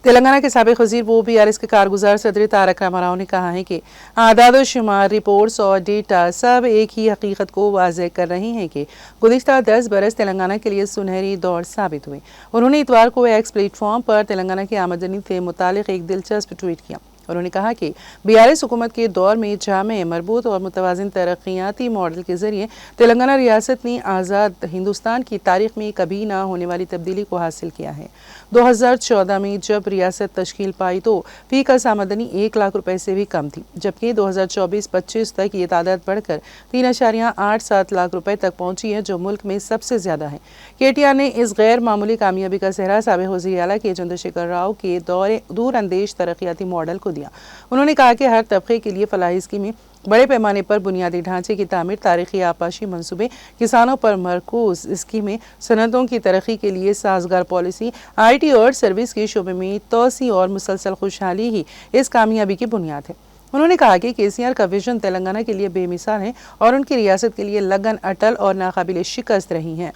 تلنگانہ کے سابق وزیر وہ BRS کے کارگزار صدر تارک راما راؤ نے کہا ہے کہ اعداد و شمار، رپورٹس اور ڈیٹا سب ایک ہی حقیقت کو واضح کر رہی ہیں کہ گزشتہ 10 برس تلنگانہ کے لیے سنہری دور ثابت ہوئے۔ انہوں نے اتوار کو ایکس پلیٹ فارم پر تلنگانہ کی آمدنی سے متعلق ایک دلچسپ ٹویٹ کیا۔ انہوں نے کہا کہ BRS حکومت کے دور میں جامع، مربوط اور متوازن ترقیاتی ماڈل کے ذریعے تلنگانہ ریاست نے آزاد ہندوستان کی تاریخ میں کبھی نہ ہونے والی تبدیلی کو حاصل کیا ہے۔ 2014 میں جب ریاست تشکیل پائی تو فی کس آمدنی 1 لاکھ روپے سے بھی کم تھی، جبکہ 2024-25 تک یہ تعداد بڑھ کر 3.87 لاکھ روپے تک پہنچی ہے، جو ملک میں سب سے زیادہ ہے۔ KTR نے اس غیر معمولی کامیابی کا سہرا سابق وزیر اعلیٰ کے چندر شیکھر راؤ کے دور اندیش ترقیاتی ماڈل کو دیا۔ انہوں نے کہا کہ ہر طبقے کے لیے فلاحی اسکیمیں، بڑے پیمانے پر بنیادی ڈھانچے کی تعمیر، تاریخی آبپاشی منصوبے، کسانوں پر مرکوز اسکیمیں، صنعتوں کی ترقی کے لیے سازگار پالیسی، IT اور سروس کے شعبے میں توسیع اور مسلسل خوشحالی ہی اس کامیابی کی بنیاد ہے۔ انہوں نے کہا کہ KCR کا ویژن تلنگانہ کے لیے بے مثال ہے اور ان کی ریاست کے لیے لگن اٹل اور ناقابل شکست رہی ہے۔